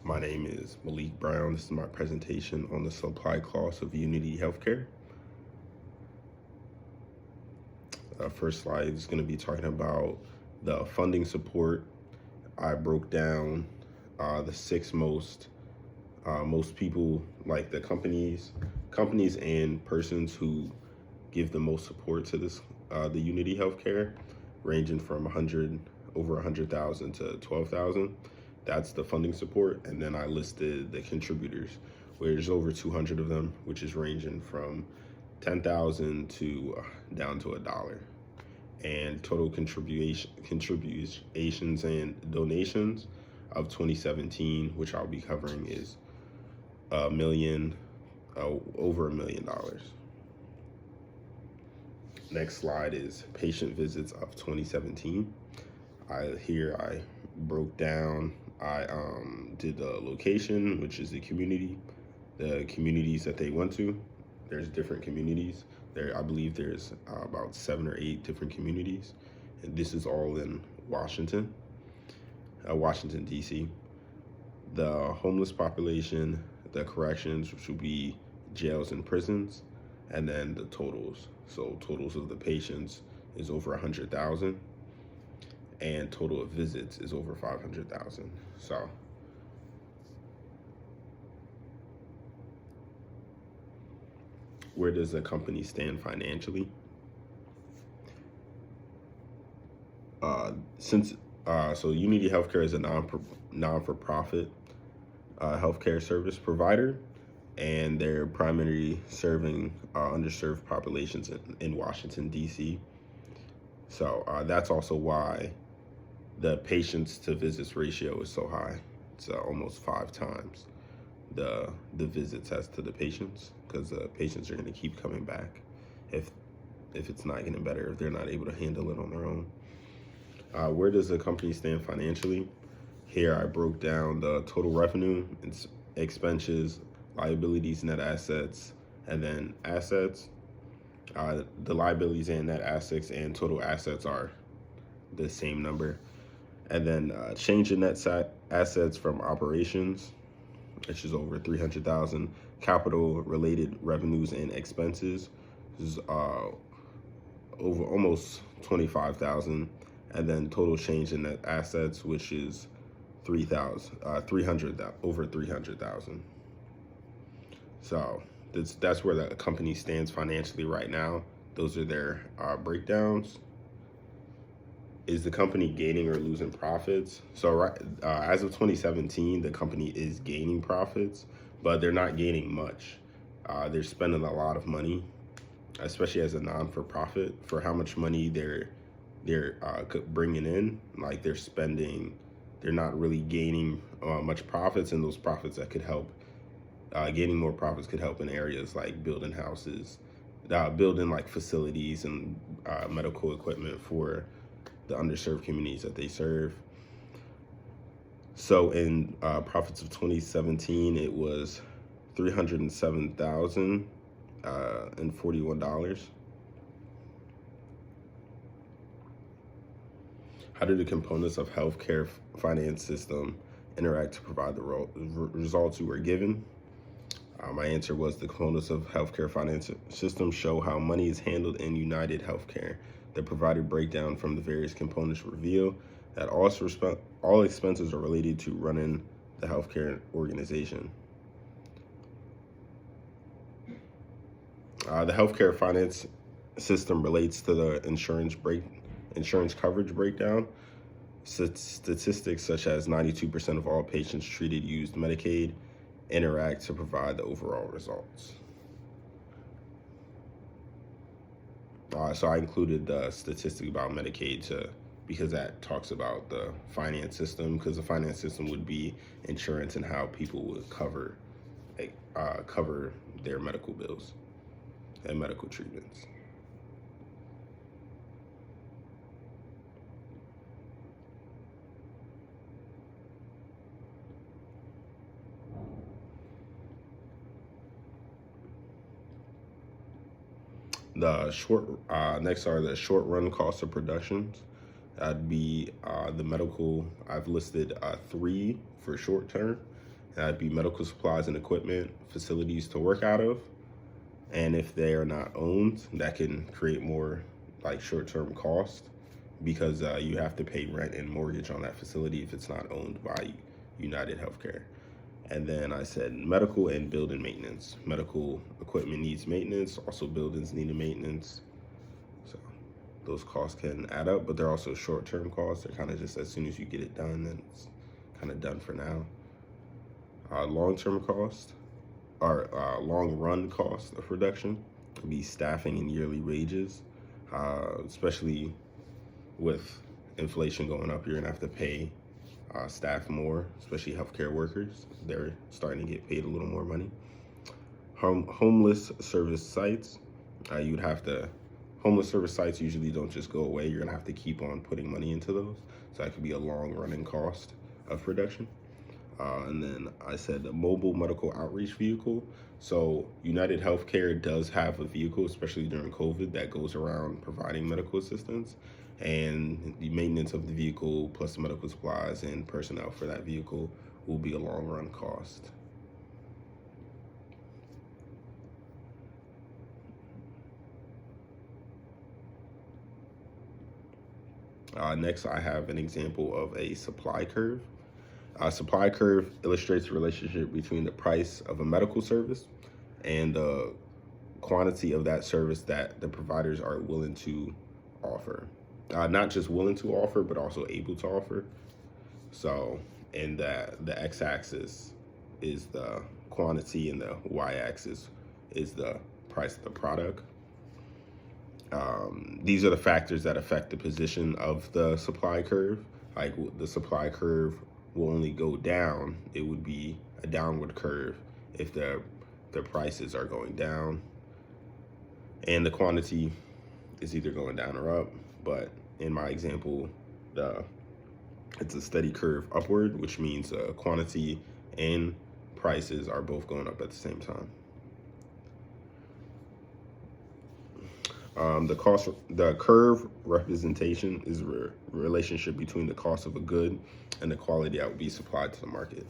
My name is Malik Brown. This is my presentation on the supply cost of Unity Healthcare. First slide is going to be talking about the funding support. I broke down the six most people, like the companies and persons who give the most support to this the Unity Healthcare, ranging from over 100,000 to 12,000. That's the funding support. And then I listed the contributors, where there's over 200 of them, which is ranging from 10,000 to down to $1. And total contributions and donations of 2017, which I'll be covering, is over $1 million. Next slide is patient visits of 2017. I broke down, I did the location, which is the communities that they went to. There's different communities. I believe there's about 7 or 8 different communities. And this is all in Washington, D.C. The homeless population, the corrections, which would be jails and prisons, and then the totals. So totals of the patients is over 100,000. And total of visits is over 500,000. So where does the company stand financially? So Unity Healthcare is a non-for-profit healthcare service provider, and they're primarily serving underserved populations in Washington, D.C. So that's also why the patients to visits ratio is so high. It's almost 5 times the visits as to the patients, because the patients are going to keep coming back if it's not getting better, if they're not able to handle it on their own. Where does the company stand financially? Here I broke down the total revenue, expenses, liabilities, net assets, and then assets. The liabilities and net assets and total assets are the same number. And then change in net assets from operations, which is over 300,000. Capital related revenues and expenses is over almost 25,000. And then total change in net assets, which is over 300,000. So that's where the company stands financially right now. Those are their breakdowns. Is the company gaining or losing profits? So as of 2017, the company is gaining profits, but they're not gaining much. They're spending a lot of money, especially as a non-for-profit, for how much money they're bringing in. Like they're not really gaining much profits, and those profits that could help, gaining more profits could help in areas like building houses, building like facilities and medical equipment for the underserved communities that they serve. So in profits of 2017, it was $307,041. How do the components of healthcare finance system interact to provide the results you were given? My answer was the components of healthcare finance system show how money is handled in United Healthcare. The provided breakdown from the various components reveal that all expenses are related to running the healthcare organization. The healthcare finance system relates to the insurance coverage breakdown. Statistics such as 92% of all patients treated used Medicaid interact to provide the overall results. So I included the statistic about Medicaid because that talks about the finance system, because the finance system would be insurance and how people would cover their medical bills and medical treatments. Next are the short run costs of productions. That'd be the medical. I've listed 3 for short term, That'd be medical supplies and equipment, facilities to work out of. And if they are not owned, that can create more like short-term cost because you have to pay rent and mortgage on that facility if it's not owned by United Healthcare. And then I said medical and building maintenance. Medical equipment needs maintenance, also buildings need maintenance. So those costs can add up, but they're also short-term costs. They're kind of just as soon as you get it done, then it's kind of done for now. Long-term cost or long-run cost of production would be staffing and yearly wages, especially with inflation going up. You're gonna have to pay staff more, especially healthcare workers. They're starting to get paid a little more money. Homeless service sites, you'd have to. Homeless service sites usually don't just go away. You're gonna have to keep on putting money into those. So that could be a long-running cost of production. And then I said a mobile medical outreach vehicle. So United Healthcare does have a vehicle, especially during COVID, that goes around providing medical assistance. And the maintenance of the vehicle plus the medical supplies and personnel for that vehicle will be a long run cost. Next, I have an example of a supply curve. A supply curve illustrates the relationship between the price of a medical service and the quantity of that service that the providers are willing to offer. Not just willing to offer, but also able to offer. So, and the x-axis is the quantity and the y-axis is the price of the product. These are the factors that affect the position of the supply curve. Like the supply curve will only go down. It would be a downward curve if the prices are going down, and the quantity is either going down or up. But in my example, it's a steady curve upward, which means quantity and prices are both going up at the same time. The curve representation is a relationship between the cost of a good and the quality that will be supplied to the market.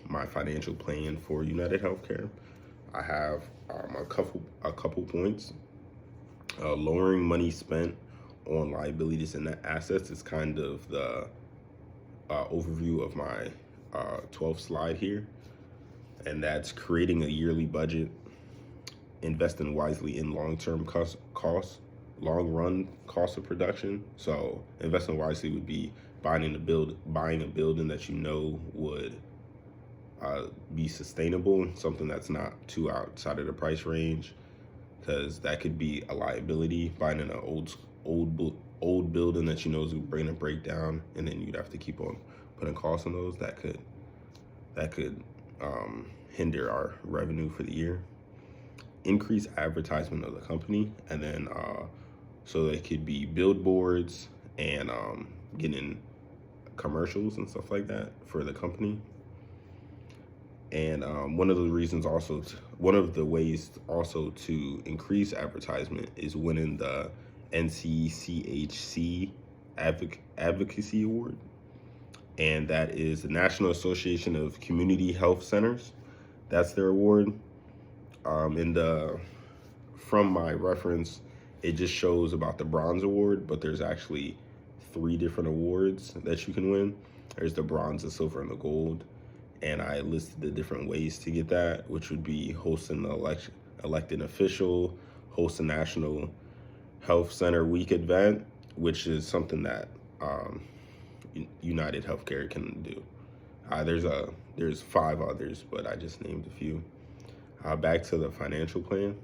My financial plan for United Healthcare, I have a couple points. Lowering money spent on liabilities and net assets is kind of the overview of my 12th slide here, and that's creating a yearly budget, investing wisely in long-term long-run cost of production. So investing wisely would be buying a building that you know would be sustainable, something that's not too outside of the price range, because that could be a liability. Buying an old building that you know is going to break down, and then you'd have to keep on putting costs on those. That could hinder our revenue for the year. Increase advertisement of the company, and then so they could be billboards and getting commercials and stuff like that for the company. And one of the ways also to increase advertisement is winning the NCCHC Advocacy Award, and that is the National Association of Community Health Centers. That's their award. From my reference, it just shows about the bronze award, but there's actually 3 different awards that you can win. There's the bronze, the silver, and the gold. And I listed the different ways to get that, which would be hosting the elected official, host a National Health Center Week event, which is something that United Healthcare can do. There's 5 others, but I just named a few. Back to the financial plan.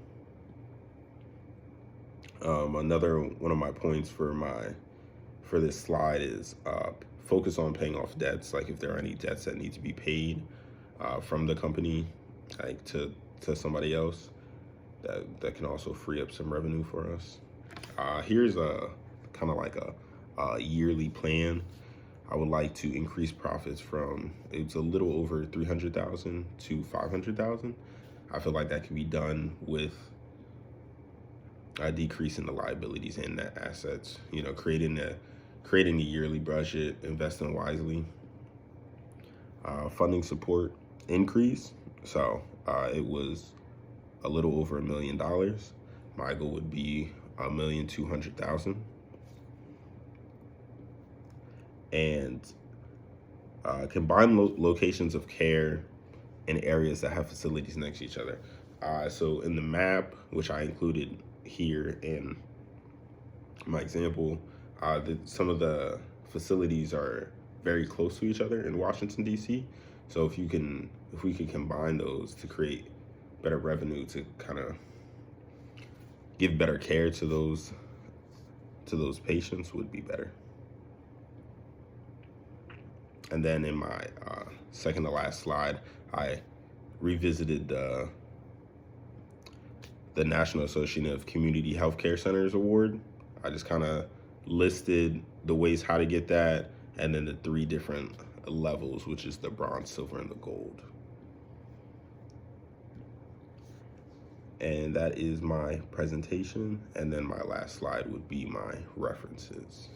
Another one of my points for this slide is focus on paying off debts. Like if there are any debts that need to be paid from the company, like to somebody else, that can also free up some revenue for us. Here's a kind of like a yearly plan. I would like to increase profits from, it's a little over 300,000 to 500,000. I feel like that can be done with decreasing the liabilities and net assets. Creating creating a yearly budget, investing wisely, funding support increase. So it was a little over $1 million. My goal would be 1,200,000. And combine locations of care in areas that have facilities next to each other. So in the map, which I included here in my example, some of the facilities are very close to each other in Washington, D.C. So if we could combine those to create better revenue to kind of give better care to those patients would be better. And then in my second to last slide, I revisited the National Association of Community Healthcare Centers Award. I just kind of listed the ways how to get that, and then the 3 different levels, which is the bronze, silver, and the gold. And that is my presentation. And then my last slide would be my references.